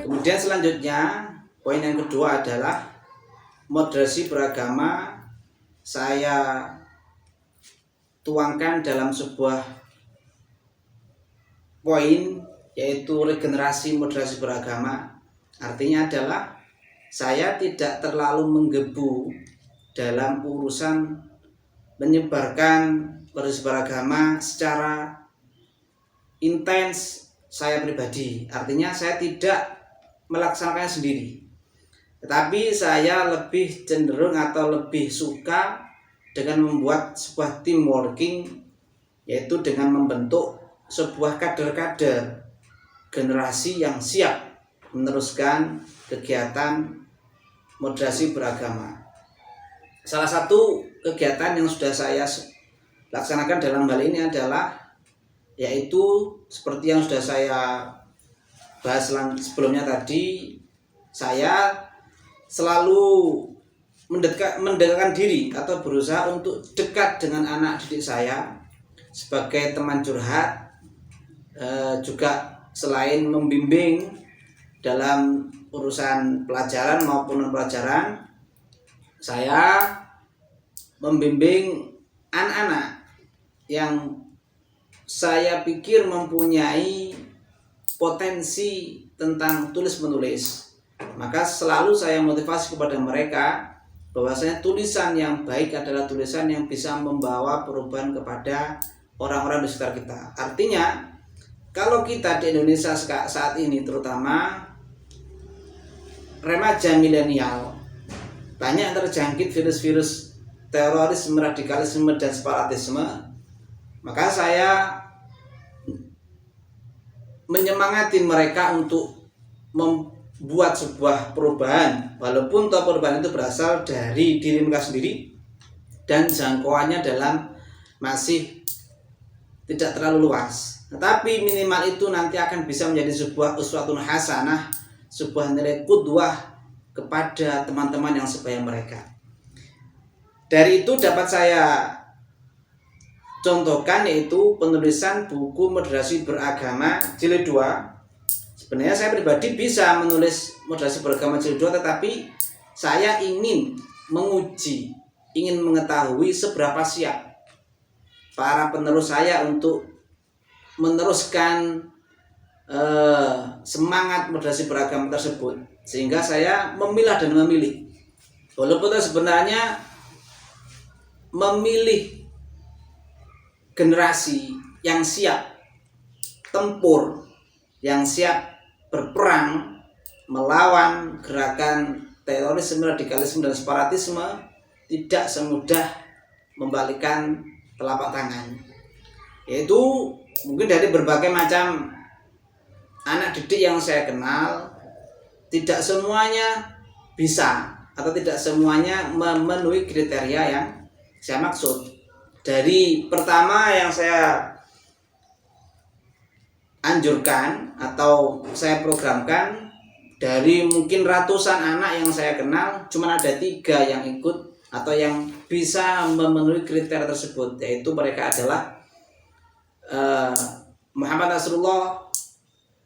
Kemudian selanjutnya, poin yang kedua adalah moderasi beragama saya tuangkan dalam sebuah poin, yaitu regenerasi moderasi beragama. Artinya adalah saya tidak terlalu menggebu dalam urusan menyebarkan moderasi beragama secara intens saya pribadi. Artinya saya tidak melaksanakannya sendiri, tetapi saya lebih cenderung atau lebih suka dengan membuat sebuah team working, yaitu dengan membentuk sebuah kader-kader generasi yang siap meneruskan kegiatan moderasi beragama. Salah satu kegiatan yang sudah saya laksanakan dalam hal ini adalah yaitu seperti yang sudah saya bahas sebelumnya tadi, saya selalu mendekatkan diri atau berusaha untuk dekat dengan anak didik saya sebagai teman curhat, juga selain membimbing dalam urusan pelajaran maupun non pelajaran, saya membimbing anak-anak yang saya pikir mempunyai potensi tentang tulis menulis. Maka selalu saya motivasi kepada mereka bahwasanya tulisan yang baik adalah tulisan yang bisa membawa perubahan kepada orang-orang di sekitar kita. Artinya kalau kita di Indonesia saat ini, terutama remaja milenial, banyak terjangkit virus-virus terorisme, radikalisme, dan separatisme, maka saya menyemangati mereka untuk membuat sebuah perubahan, walaupun perubahan itu berasal dari diri mereka sendiri dan jangkauannya dalam masih tidak terlalu luas, tetapi minimal itu nanti akan bisa menjadi sebuah uswatun hasanah, sebuah nilai qudwah kepada teman-teman yang sebaya mereka. Dari itu dapat saya contohkan yaitu penulisan buku moderasi beragama jilid 2. Sebenarnya saya pribadi bisa menulis moderasi beragama jilid 2, tetapi saya ingin menguji, ingin mengetahui seberapa siap para penerus saya untuk meneruskan semangat moderasi beragama tersebut, sehingga saya memilah dan memilih. Walaupun sebenarnya memilih generasi yang siap tempur, yang siap berperang melawan gerakan terorisme, radikalisme, dan separatisme tidak semudah membalikkan telapak tangan. Yaitu mungkin dari berbagai macam anak didik yang saya kenal, tidak semuanya bisa atau tidak semuanya memenuhi kriteria yang saya maksud. Dari pertama yang saya anjurkan atau saya programkan, dari mungkin ratusan anak yang saya kenal, cuma ada 3 yang ikut atau yang bisa memenuhi kriteria tersebut, yaitu mereka adalah Muhammad Nasrullah,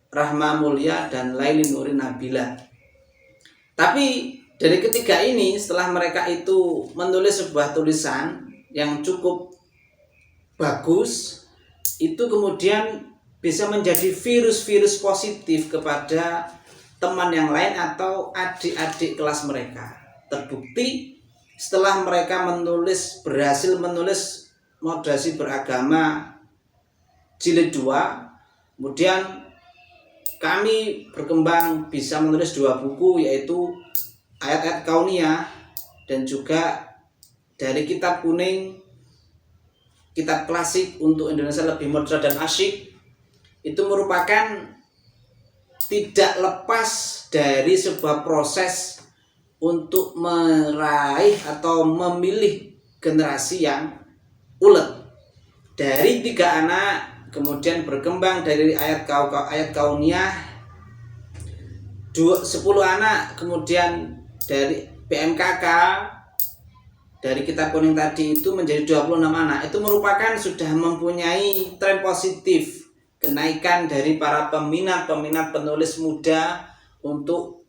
Rahma Mulia, dan Laili Nurin Nabila. Tapi dari ketiga ini, setelah mereka itu menulis sebuah tulisan yang cukup bagus, itu kemudian bisa menjadi virus-virus positif kepada teman yang lain atau adik-adik kelas mereka. Terbukti setelah mereka berhasil menulis moderasi beragama jilid 2, kemudian kami berkembang bisa menulis 2 buku, yaitu ayat-ayat kauniyah dan juga dari kitab kuning, kitab klasik untuk Indonesia lebih modern dan asyik. Itu merupakan tidak lepas dari sebuah proses untuk meraih atau memilih generasi yang ulet. Dari 3 anak kemudian berkembang dari ayat kauniyah, 10 anak kemudian dari PMKK, dari kitab kuning tadi itu menjadi 26 anak, itu merupakan sudah mempunyai tren positif kenaikan dari para peminat penulis muda untuk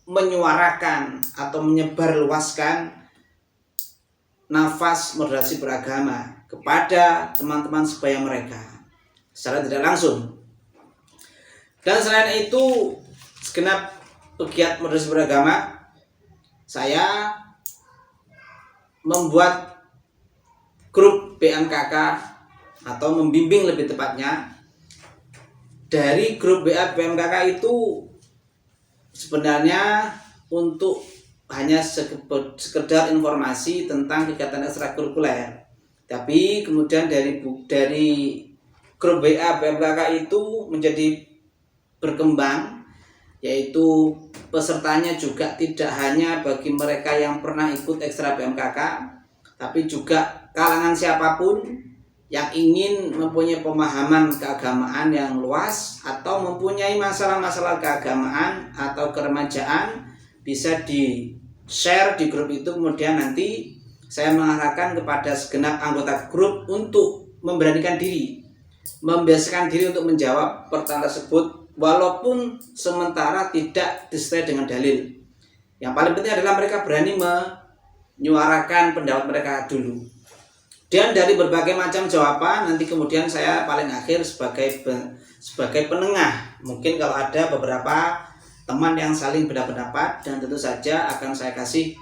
menyuarakan atau menyebarluaskan nafas moderasi beragama kepada teman-teman sebaya mereka secara tidak langsung. Dan selain itu, segenap pegiat moderasi beragama, saya membuat grup BMKK atau membimbing lebih tepatnya. Dari grup WA BMKK itu sebenarnya untuk hanya sekedar informasi tentang kegiatan ekstrakurikuler. Tapi kemudian dari grup WA BMKK itu menjadi berkembang, yaitu pesertanya juga tidak hanya bagi mereka yang pernah ikut ekstra BMKK, tapi juga kalangan siapapun yang ingin mempunyai pemahaman keagamaan yang luas atau mempunyai masalah-masalah keagamaan atau keremajaan, bisa di-share di grup itu. Kemudian nanti saya mengarahkan kepada segenap anggota grup untuk memberanikan diri, membiasakan diri untuk menjawab pertanyaan tersebut, walaupun sementara tidak disertai dengan dalil. Yang paling penting adalah mereka berani menyuarakan pendapat mereka dulu. Dan dari berbagai macam jawaban, nanti kemudian saya paling akhir sebagai penengah. Mungkin kalau ada beberapa teman yang saling beda pendapat, dan tentu saja akan saya kasih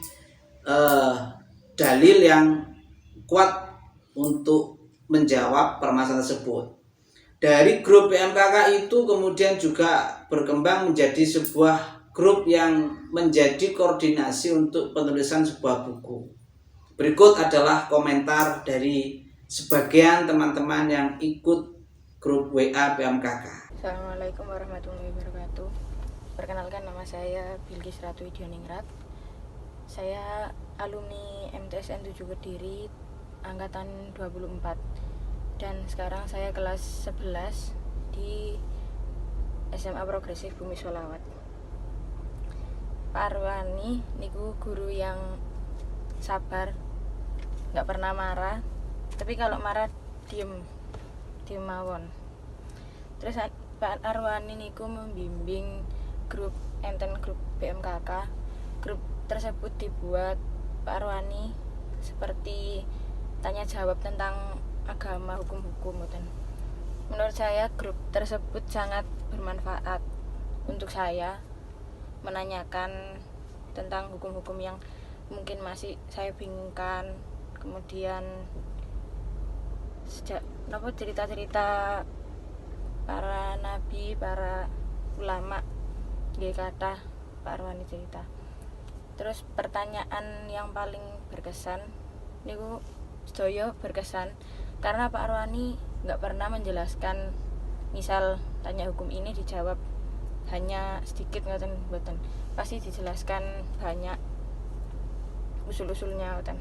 dalil yang kuat untuk menjawab permasalahan tersebut. Dari grup BMKK itu kemudian juga berkembang menjadi sebuah grup yang menjadi koordinasi untuk penulisan sebuah buku. Berikut adalah komentar dari sebagian teman-teman yang ikut grup WA BMKK. Assalamualaikum warahmatullahi wabarakatuh. Perkenalkan, nama saya Bilqis Ratu Idioningrat. Saya alumni MTSN 7 Kediri angkatan 24. Dan sekarang saya kelas 11 di SMA Progresif Bumi Sholawat. Pak Arwani niku guru yang sabar, nggak pernah marah, tapi kalau marah diem mawon. Terus Pak Arwani niku membimbing grup enten grup BMKK. Grup tersebut dibuat Pak Arwani seperti tanya jawab tentang agama, hukum-hukum. Menurut saya grup tersebut sangat bermanfaat untuk saya menanyakan tentang hukum-hukum yang mungkin masih saya bingungkan. Kemudian cerita-cerita para nabi, para ulama, nggih kathah Pak Arwani cerita. Terus pertanyaan yang paling berkesan niku sedaya berkesan karena Pak Arwani nggak pernah menjelaskan, misal tanya hukum ini dijawab hanya sedikit ngoten, pasti dijelaskan banyak usul-usulnya ngoten.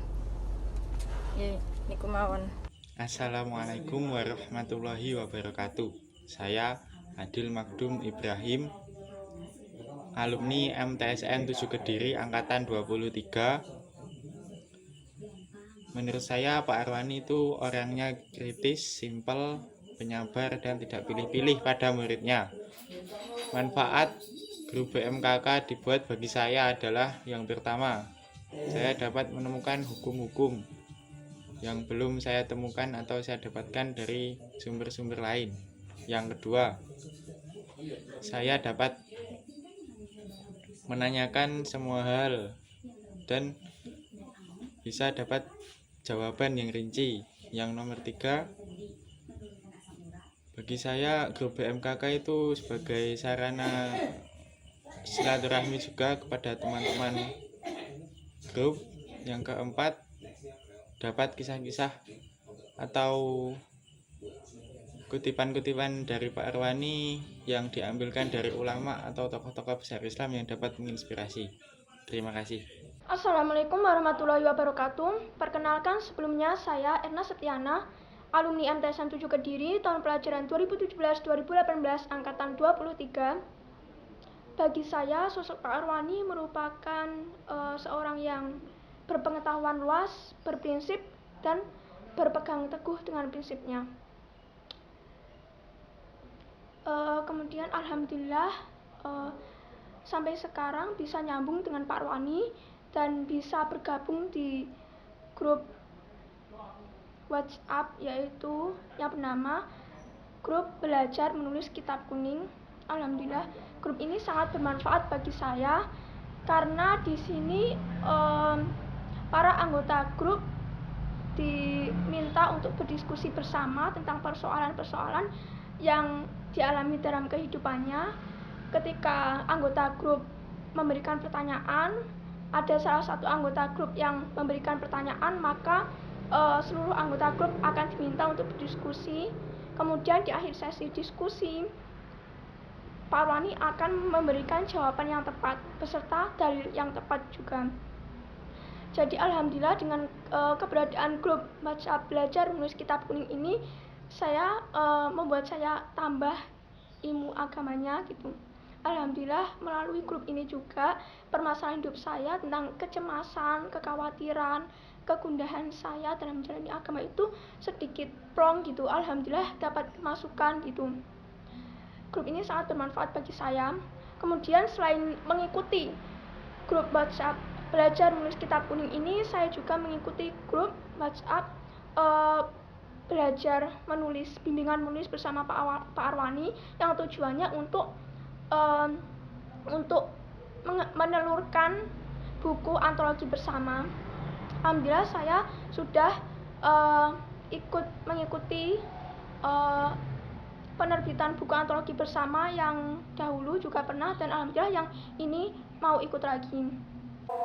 Ya, niku mawon. Assalamualaikum warahmatullahi wabarakatuh. Saya Adil Magdum Ibrahim, alumni MTSN 7 Kediri angkatan 23. Menurut saya Pak Arwani itu orangnya kritis, simpel, penyabar, dan tidak pilih-pilih pada muridnya. Manfaat grup BMKK dibuat bagi saya adalah yang pertama, saya dapat menemukan hukum-hukum yang belum saya temukan atau saya dapatkan dari sumber-sumber lain. Yang kedua, saya dapat menanyakan semua hal dan bisa dapat jawaban yang rinci. Yang nomor 3, bagi saya grup BMKK itu sebagai sarana silaturahmi juga kepada teman-teman grup. Yang keempat, dapat kisah-kisah atau kutipan-kutipan dari Pak Arwani yang diambilkan dari ulama atau tokoh-tokoh besar Islam yang dapat menginspirasi. Terima kasih. Assalamualaikum warahmatullahi wabarakatuh. Perkenalkan, sebelumnya saya Erna Setiana, alumni MTSN 7 Kediri tahun pelajaran 2017-2018 angkatan 23. Bagi saya, sosok Pak Arwani merupakan seorang yang berpengetahuan luas, berprinsip, dan berpegang teguh dengan prinsipnya. Kemudian alhamdulillah sampai sekarang bisa nyambung dengan Pak Arwani dan bisa bergabung di grup WhatsApp, yaitu yang bernama Grup Belajar Menulis Kitab Kuning. Alhamdulillah grup ini sangat bermanfaat bagi saya karena di sini para anggota grup diminta untuk berdiskusi bersama tentang persoalan-persoalan yang dialami dalam kehidupannya. Ketika anggota grup memberikan pertanyaan, ada salah satu anggota grup yang memberikan pertanyaan, maka seluruh anggota grup akan diminta untuk berdiskusi. Kemudian di akhir sesi diskusi, Pak Arwani akan memberikan jawaban yang tepat beserta dalil yang tepat juga. Jadi alhamdulillah dengan keberadaan grup WhatsApp Belajar Menulis Kitab Kuning ini, saya membuat saya tambah ilmu agamanya gitu. Alhamdulillah melalui grup ini juga permasalahan hidup saya tentang kecemasan, kekhawatiran, kegundahan saya dalam menjalani agama itu sedikit plong gitu. Alhamdulillah dapat masukan gitu. Grup ini sangat bermanfaat bagi saya. Kemudian selain mengikuti grup WhatsApp Belajar Menulis Kitab Kuning ini, saya juga mengikuti grup WhatsApp Belajar Menulis, Bimbingan Menulis bersama Pak Arwani, yang tujuannya untuk menelurkan buku antologi bersama. Alhamdulillah saya sudah ikut mengikuti penerbitan buku antologi bersama yang dahulu juga pernah, dan alhamdulillah yang ini mau ikut lagi.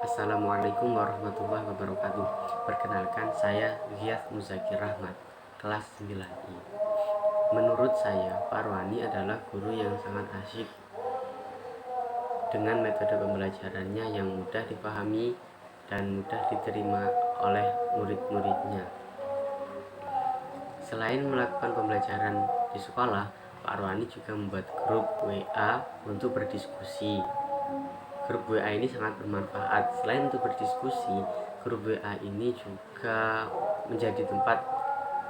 Assalamualaikum warahmatullahi wabarakatuh. Perkenalkan, saya Ghiyath Muzakir Rahmat, kelas 9I. Menurut saya, Pak Arwani adalah guru yang sangat asyik dengan metode pembelajarannya yang mudah dipahami dan mudah diterima oleh murid-muridnya. Selain melakukan pembelajaran di sekolah, Pak Arwani juga membuat grup WA untuk berdiskusi. Grup WA ini sangat bermanfaat. Selain untuk berdiskusi, grup WA ini juga menjadi tempat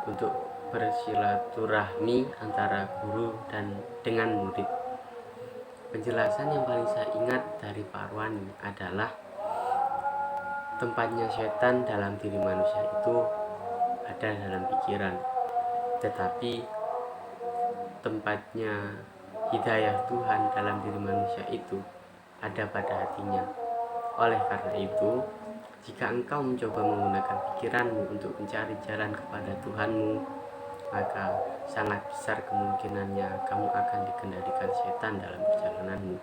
untuk bersilaturahmi antara guru dan dengan murid. Penjelasan yang paling saya ingat dari Pak Arwani adalah tempatnya setan dalam diri manusia itu ada dalam pikiran, tetapi tempatnya hidayah Tuhan dalam diri manusia itu ada pada hatinya. Oleh karena itu, jika engkau mencoba menggunakan pikiranmu untuk mencari jalan kepada Tuhanmu, maka sangat besar kemungkinannya kamu akan dikendalikan setan dalam perjalananmu.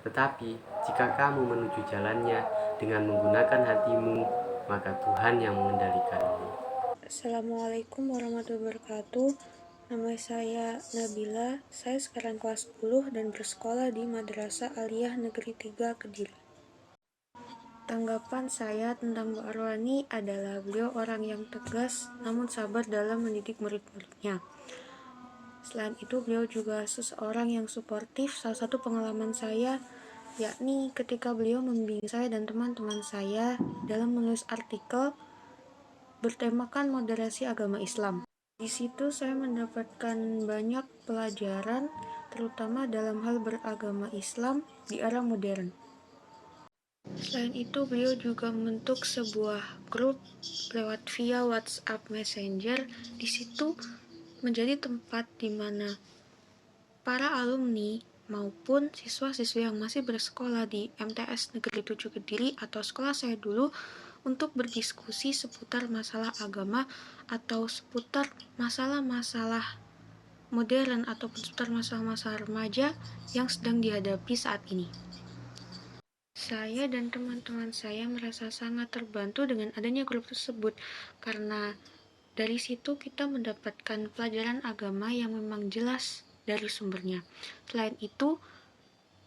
Tetapi jika kamu menuju jalannya dengan menggunakan hatimu, maka Tuhan yang mengendalikanmu. Assalamualaikum warahmatullahi wabarakatuh. Nama saya Nabila, saya sekarang kelas 10 dan bersekolah di Madrasah Aliyah Negeri 3 Kediri. Tanggapan saya tentang Pak Arwani adalah beliau orang yang tegas namun sabar dalam mendidik murid-muridnya. Selain itu, beliau juga seseorang yang suportif. Salah satu pengalaman saya yakni ketika beliau membimbing saya dan teman-teman saya dalam menulis artikel bertemakan moderasi agama Islam. Di situ saya mendapatkan banyak pelajaran, terutama dalam hal beragama Islam di era modern. Selain itu, beliau juga membentuk sebuah grup lewat via WhatsApp Messenger. Di situ menjadi tempat di mana para alumni maupun siswa-siswi yang masih bersekolah di MTS Negeri 7 Kediri atau sekolah saya dulu untuk berdiskusi seputar masalah agama atau seputar masalah-masalah modern ataupun seputar masalah-masalah remaja yang sedang dihadapi saat ini. Saya dan teman-teman saya merasa sangat terbantu dengan adanya grup tersebut karena dari situ kita mendapatkan pelajaran agama yang memang jelas dari sumbernya. Selain itu,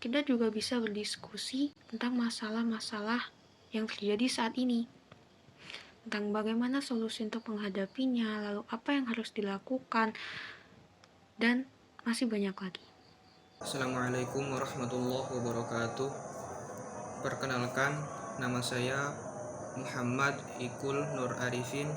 kita juga bisa berdiskusi tentang masalah-masalah yang terjadi saat ini, tentang bagaimana solusi untuk menghadapinya, lalu apa yang harus dilakukan, dan masih banyak lagi. Assalamualaikum warahmatullahi wabarakatuh. Perkenalkan, nama saya Muhammad Ikul Nur Arifin.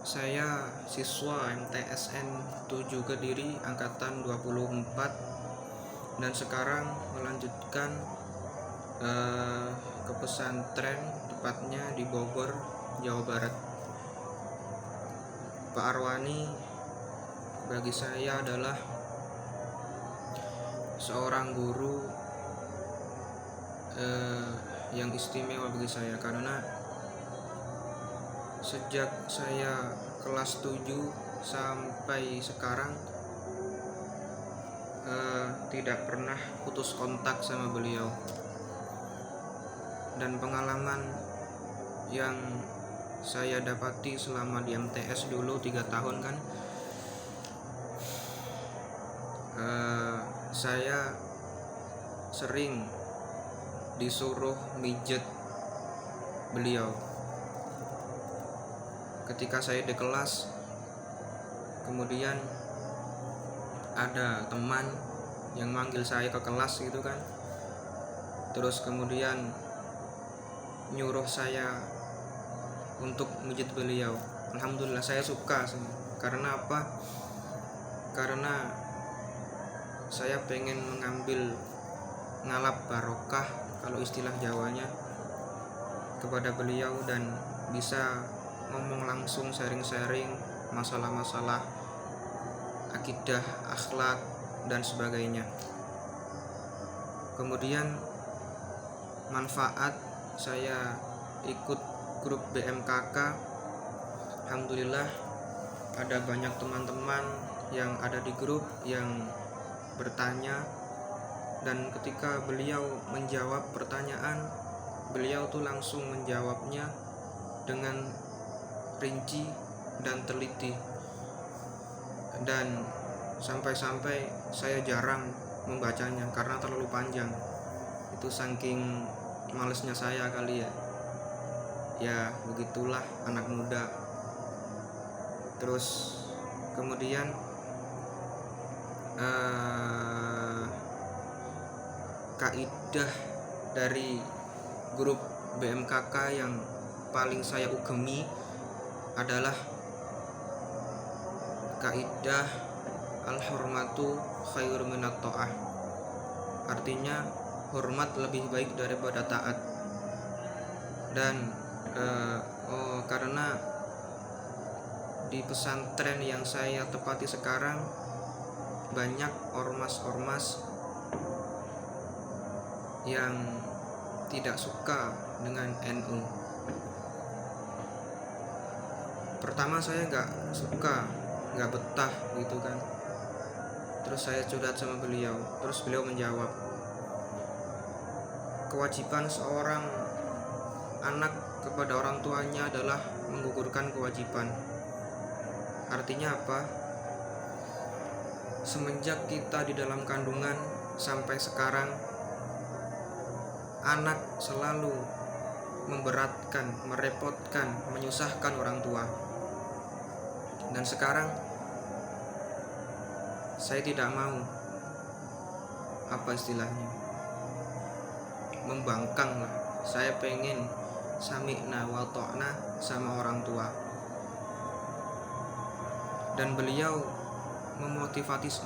Saya siswa MTSN 7 Kediri angkatan 24 dan sekarang melanjutkan ke pesantren, tepatnya di Bogor, Jawa Barat. Pak Arwani bagi saya adalah seorang guru yang istimewa bagi saya, karena sejak saya kelas 7 sampai sekarang tidak pernah putus kontak sama beliau. Dan pengalaman yang saya dapati selama di MTS dulu 3 tahun kan, saya sering disuruh mijet beliau. Ketika saya di kelas, kemudian ada teman yang manggil saya ke kelas gitu kan, terus kemudian nyuruh saya untuk mijet beliau. Alhamdulillah saya suka sih. Karena apa? Karena saya pengen mengambil ngalap barokah, kalau istilah Jawanya, kepada beliau, dan bisa ngomong langsung, sharing-sharing masalah-masalah akidah, akhlak, dan sebagainya. Kemudian manfaat saya ikut grup BMKK, alhamdulillah ada banyak teman-teman yang ada di grup yang bertanya, dan ketika beliau menjawab pertanyaan, beliau tuh langsung menjawabnya dengan rinci dan teliti, dan sampai-sampai saya jarang membacanya karena terlalu panjang. Itu saking malesnya saya kali ya. Ya begitulah anak muda. Terus kemudian kaidah dari grup BMKK yang paling saya ugemi adalah kaidah al-hurmatu khairu minat ta'ah. Artinya hormat lebih baik daripada taat. Dan karena di pesantren yang saya tepati sekarang banyak ormas-ormas yang tidak suka dengan NU. Pertama saya gak suka, gak betah gitu kan. Terus saya curhat sama beliau, terus beliau menjawab, kewajiban seorang anak kepada orang tuanya adalah menggugurkan kewajiban. Artinya apa? Semenjak kita di dalam kandungan sampai sekarang, anak selalu memberatkan, merepotkan, menyusahkan orang tua. Dan sekarang saya tidak mau, apa istilahnya, membangkang lah. Saya pengen sami'na wa ta'na sama orang tua. Dan beliau memotivasi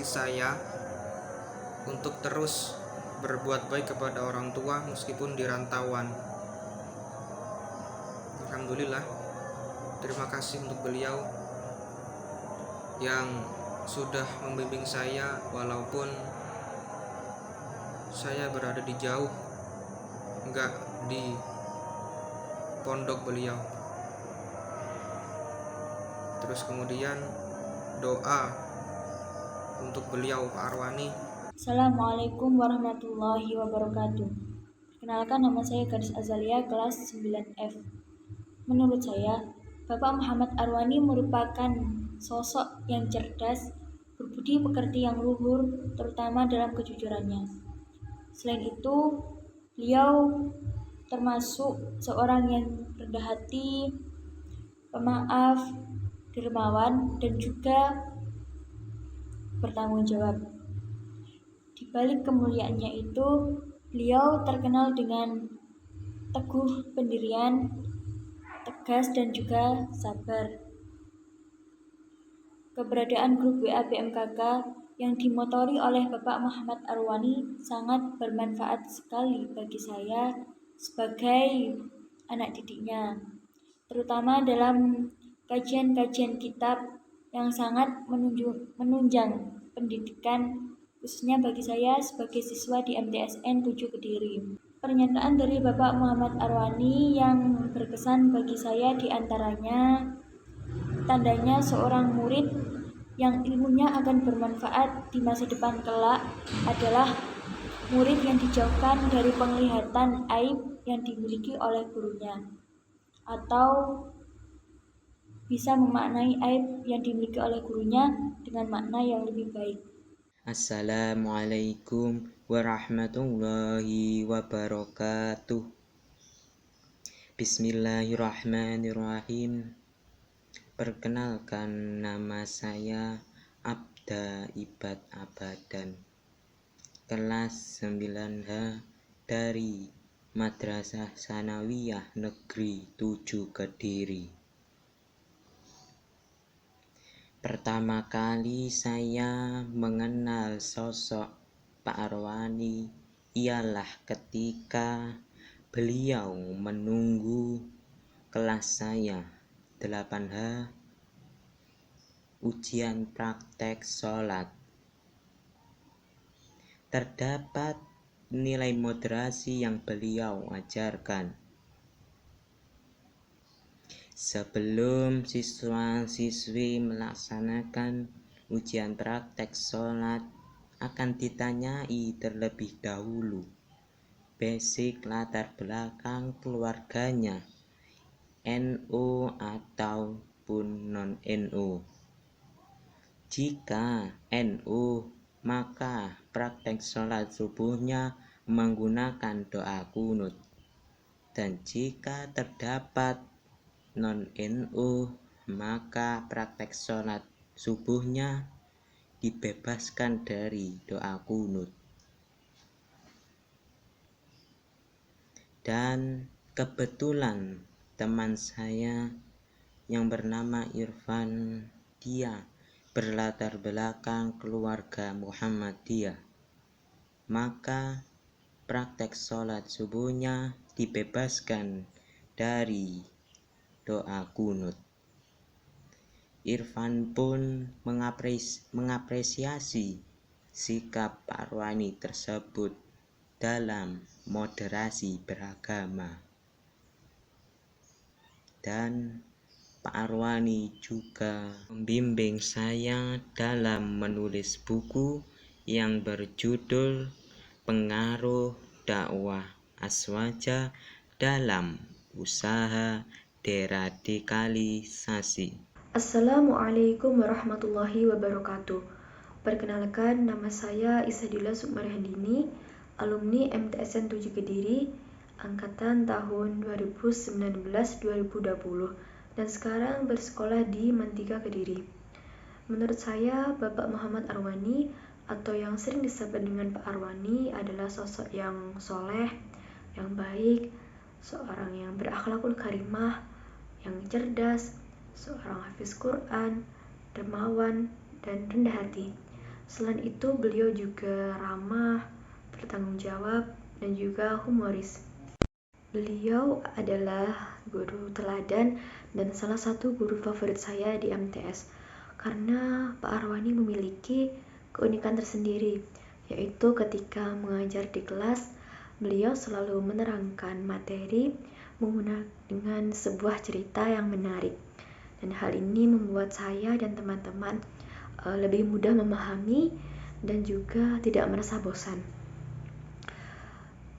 saya untuk terus berbuat baik kepada orang tua meskipun di rantauan. Alhamdulillah, terima kasih untuk beliau yang sudah membimbing saya walaupun saya berada di jauh, enggak di pondok beliau. Terus kemudian doa untuk beliau Pak Arwani. Assalamualaikum warahmatullahi wabarakatuh. Perkenalkan, nama saya Gadis Azalia, kelas 9F. Menurut saya, Bapak Muhammad Arwani merupakan sosok yang cerdas, berbudi pekerti yang luhur, terutama dalam kejujurannya. Selain itu, beliau termasuk seorang yang rendah hati, pemaaf, dermawan, dan juga bertanggung jawab. Di balik kemuliaannya itu, beliau terkenal dengan teguh pendirian, tegas dan juga sabar. Keberadaan grup WA BMKK yang dimotori oleh Bapak Muhammad Arwani sangat bermanfaat sekali bagi saya sebagai anak didiknya, terutama dalam kajian-kajian kitab yang sangat menunjang pendidikan, khususnya bagi saya sebagai siswa di MTSN 7 Kediri. Pernyataan dari Bapak Muhammad Arwani yang berkesan bagi saya diantaranya, tandanya seorang murid yang ilmunya akan bermanfaat di masa depan kelak adalah murid yang dijauhkan dari penglihatan aib yang dimiliki oleh gurunya, atau bisa memaknai aib yang dimiliki oleh gurunya dengan makna yang lebih baik. Assalamualaikum warahmatullahi wabarakatuh. Bismillahirrahmanirrahim. Perkenalkan, nama saya Abda Ibad Abadan, kelas 9H dari Madrasah Sanawiyah Negeri 7 Kediri. Pertama kali saya mengenal sosok Pak Arwani ialah ketika beliau menunggu kelas saya 8H ujian praktek sholat. Terdapat nilai moderasi yang beliau ajarkan. Sebelum siswa-siswi melaksanakan ujian praktek sholat, akan ditanyai terlebih dahulu basic latar belakang keluarganya, NU ataupun non-NU. Jika NU, maka praktek sholat subuhnya menggunakan doa kunut, dan jika terdapat non-NU, maka praktek sholat subuhnya dibebaskan dari doa kunut. Dan kebetulan teman saya yang bernama Irfan, dia berlatar belakang keluarga Muhammadiyah, maka praktek sholat subuhnya dibebaskan dari doa kunut. Irfan pun mengapresiasi sikap Pak Arwani tersebut dalam moderasi beragama. Dan Pak Arwani juga membimbing saya dalam menulis buku yang berjudul Pengaruh Dakwah Aswaja dalam Usaha Deradikalisasi. Assalamualaikum warahmatullahi wabarakatuh. Perkenalkan, nama saya Isadillah Sukmarhandini, alumni MTSN 7 Kediri, angkatan tahun 2019-2020, dan sekarang bersekolah di Mantiga Kediri. Menurut saya, Bapak Muhammad Arwani atau yang sering disebut dengan Pak Arwani adalah sosok yang soleh, yang baik, seorang yang berakhlakul karimah, yang cerdas, seorang hafiz Quran, dermawan, dan rendah hati. Selain itu, beliau juga ramah, bertanggung jawab, dan juga humoris. Beliau adalah guru teladan dan salah satu guru favorit saya di MTS, karena Pak Arwani memiliki keunikan tersendiri, yaitu ketika mengajar di kelas, beliau selalu menerangkan materi dengan sebuah cerita yang menarik, dan hal ini membuat saya dan teman-teman lebih mudah memahami dan juga tidak merasa bosan.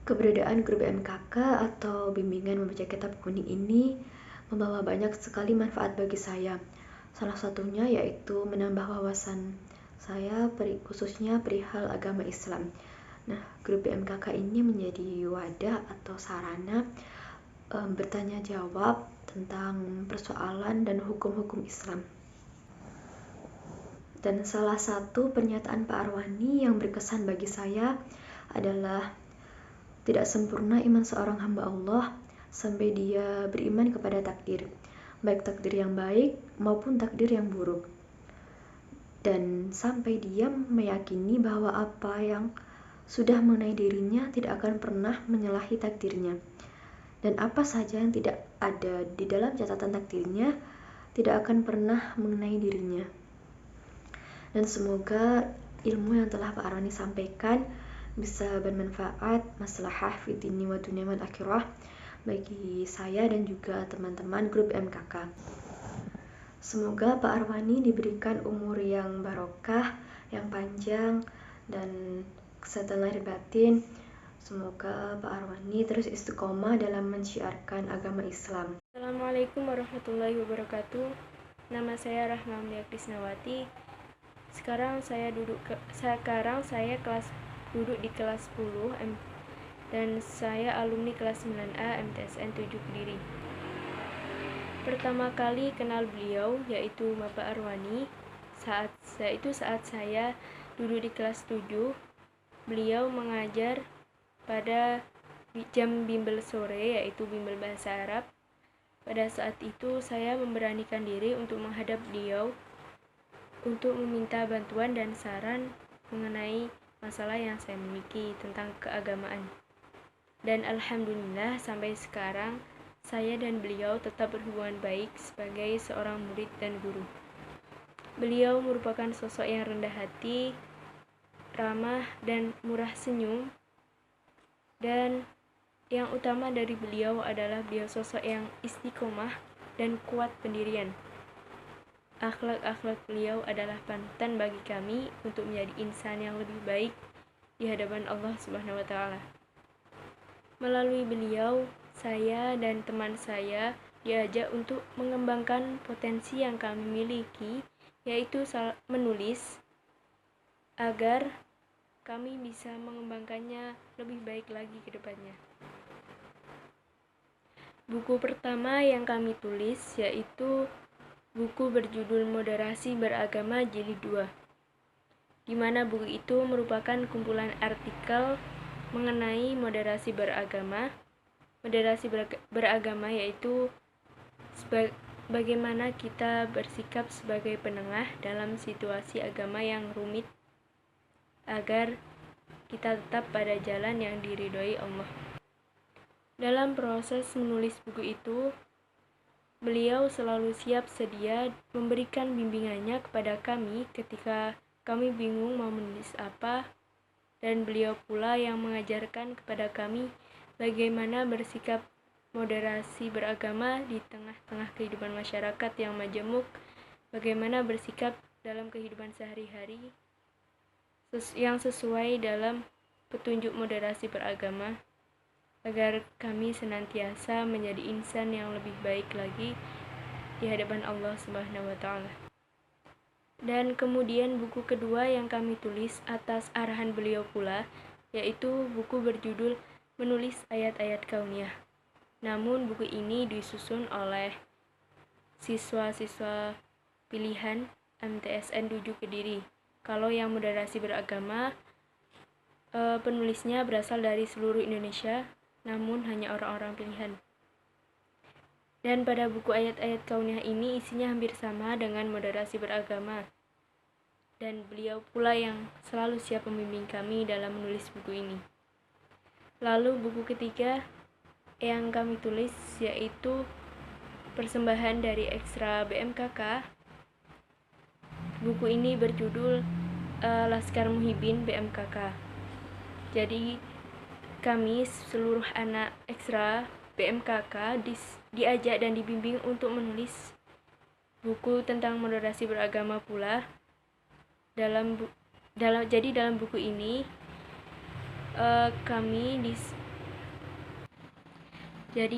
Keberadaan grup MKK atau bimbingan membaca kitab kuning ini membawa banyak sekali manfaat bagi saya. Salah satunya yaitu menambah wawasan saya khususnya perihal agama Islam. Nah, grup BMKK ini menjadi wadah atau sarana bertanya jawab tentang persoalan dan hukum-hukum Islam. Dan salah satu pernyataan Pak Arwani yang berkesan bagi saya adalah, tidak sempurna iman seorang hamba Allah sampai dia beriman kepada takdir, baik takdir yang baik maupun takdir yang buruk. Dan sampai dia meyakini bahwa apa yang sudah mengenai dirinya tidak akan pernah menyalahi takdirnya. Dan apa saja yang tidak ada di dalam catatan takdirnya tidak akan pernah mengenai dirinya. Dan semoga ilmu yang telah Pak Arwani sampaikan bisa bermanfaat, maslahah fid dini wa dunya wal akhirah bagi saya dan juga teman-teman grup MKK. Semoga Pak Arwani diberikan umur yang barokah, yang panjang, dan kesehatan lahir batin. Semoga Pak Arwani terus istiqomah dalam menciarkan agama Islam. Assalamualaikum warahmatullahi wabarakatuh. Nama saya Rahma Mulia Krisnawati. Sekarang saya duduk di kelas 10 dan saya alumni kelas 9A MTSN 7 Kediri. Pertama kali kenal beliau yaitu Bapak Arwani saat saya duduk di kelas 7. Beliau mengajar pada jam bimbel sore yaitu bimbel bahasa Arab. Pada saat itu saya memberanikan diri untuk menghadap beliau untuk meminta bantuan dan saran mengenai masalah yang saya miliki tentang keagamaan. Dan alhamdulillah sampai sekarang saya dan beliau tetap berhubungan baik sebagai seorang murid dan guru. Beliau merupakan sosok yang rendah hati, ramah dan murah senyum. Dan yang utama dari beliau adalah beliau sosok yang istiqomah dan kuat pendirian. Akhlak-akhlak beliau adalah panutan bagi kami untuk menjadi insan yang lebih baik di hadapan Allah Subhanahu wa taala. Melalui beliau, saya dan teman saya diajak untuk mengembangkan potensi yang kami miliki, yaitu menulis, agar kami bisa mengembangkannya lebih baik lagi ke depannya. Buku pertama yang kami tulis yaitu buku berjudul Moderasi Beragama Jilid 2, di mana buku itu merupakan kumpulan artikel mengenai moderasi beragama. Moderasi beragama yaitu bagaimana kita bersikap sebagai penengah dalam situasi agama yang rumit agar kita tetap pada jalan yang diridhoi Allah. Dalam proses menulis buku itu, beliau selalu siap sedia memberikan bimbingannya kepada kami ketika kami bingung mau menulis apa, dan beliau pula yang mengajarkan kepada kami bagaimana bersikap moderasi beragama di tengah-tengah kehidupan masyarakat yang majemuk, bagaimana bersikap dalam kehidupan sehari-hari yang sesuai dalam petunjuk moderasi beragama, agar kami senantiasa menjadi insan yang lebih baik lagi di hadapan Allah Subhanahu wa taala. Dan kemudian buku kedua yang kami tulis atas arahan beliau pula, yaitu buku berjudul Menulis Ayat-Ayat Kauniyah. Namun buku ini disusun oleh siswa-siswa pilihan MTSN 7 Kediri. Kalau yang moderasi beragama, penulisnya berasal dari seluruh Indonesia, namun hanya orang-orang pilihan. Dan pada buku ayat-ayat kauniyah ini isinya hampir sama dengan moderasi beragama. Dan beliau pula yang selalu siap membimbing kami dalam menulis buku ini. Lalu buku ketiga yang kami tulis yaitu persembahan dari Ekstra BMKK. Buku ini berjudul Laskar Muhibin BMKK. Jadi kami seluruh anak Ekstra BMKK diajak dan dibimbing untuk menulis buku tentang moderasi beragama pula. Dalam buku ini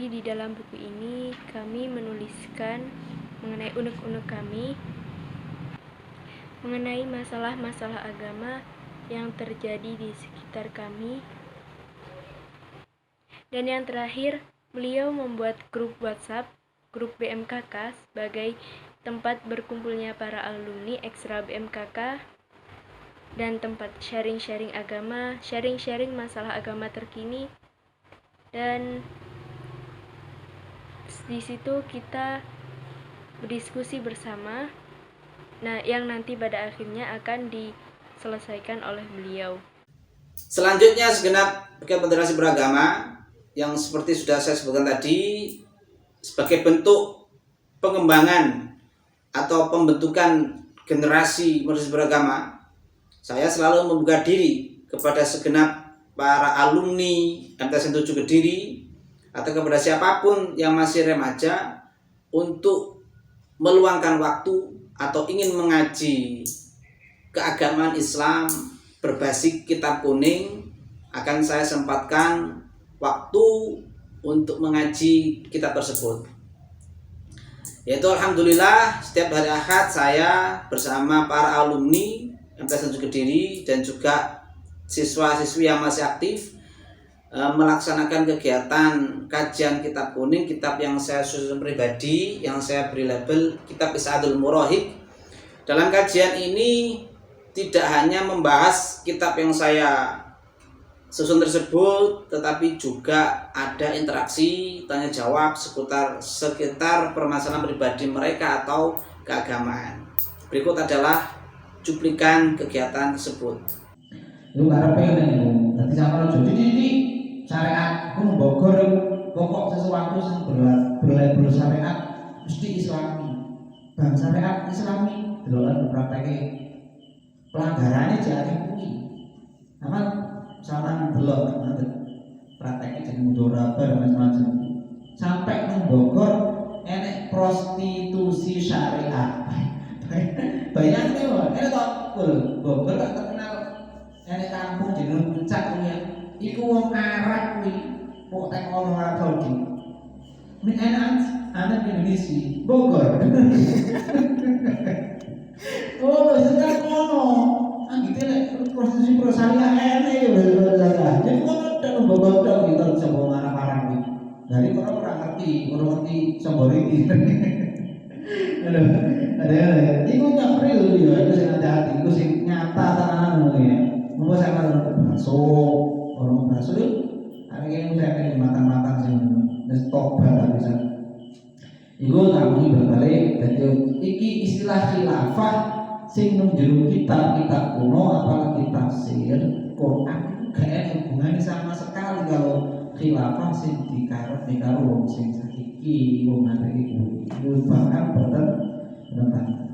di dalam buku ini kami menuliskan mengenai unek-unek kami mengenai masalah-masalah agama yang terjadi di sekitar kami. Dan yang terakhir, beliau membuat grup WhatsApp, grup BMKK sebagai tempat berkumpulnya para alumni Ekstra BMKK dan tempat sharing-sharing agama, sharing-sharing masalah agama terkini, dan Di situ kita berdiskusi bersama, nah yang nanti pada akhirnya akan diselesaikan oleh beliau. Selanjutnya segenap federasi beragama yang seperti sudah saya sebutkan tadi, sebagai bentuk pengembangan atau pembentukan generasi manusia beragama, saya selalu membuka diri kepada segenap para alumni MTSN 7 Kediri atau kepada siapapun yang masih remaja untuk meluangkan waktu atau ingin mengaji keagamaan Islam berbasis kitab kuning, akan saya sempatkan waktu untuk mengaji kitab tersebut. Yaitu alhamdulillah setiap hari Ahad saya bersama para alumni MTSN 7 Kediri dan juga siswa-siswi yang masih aktif melaksanakan kegiatan kajian kitab kuning, kitab yang saya susun pribadi, yang saya beri label kitab Is'adul Murahik. Dalam kajian ini tidak hanya membahas kitab yang saya susun tersebut, tetapi juga ada interaksi tanya jawab sekitar permasalahan pribadi mereka atau keagamaan. Berikut adalah cuplikan kegiatan tersebut. Lu karepe ngene, dadi sampeyan aja iki syariat ku Bogor pokok sesuatu sing berlabel syariat mesti islami. Bang syariat islami deloken prakteke pelanggarane jare kuwi. Sama delok prakteknya jadi mudoraba dan macam-macam. Sampai nang Bogor enek prostitusi syariat. Bayangin loh, enek kok Bogor gak terkenal enek kampung jeneng Puncak kuwi. Iku wong Arab kuwi, kok tek ono Arab Saudi. Nek anak Indonesia Bogor. Oh, sudah kono. Gitu lek prostitusi prosalia enek ya. Jadi kok tek Bogor tok gitu sapa marah-marah kuwi. Dari orang ngerti sapa iki. Ada iku nyapril ya, itu sing hati-hati, itu sing nyata tenanan ya. Monggo sampeyan masuk orang bahasa itu hari ini saya akan matang-matang sih dan tobat bisa itu kami berbalik dan iki istilah khilafah sing nunjuk kitab kuno apalagi tafsir Quran gak ada hubungannya sama sekali kalau khilafah sing dikarep wong sing sakiki wong ngene iku bahkan bertentangan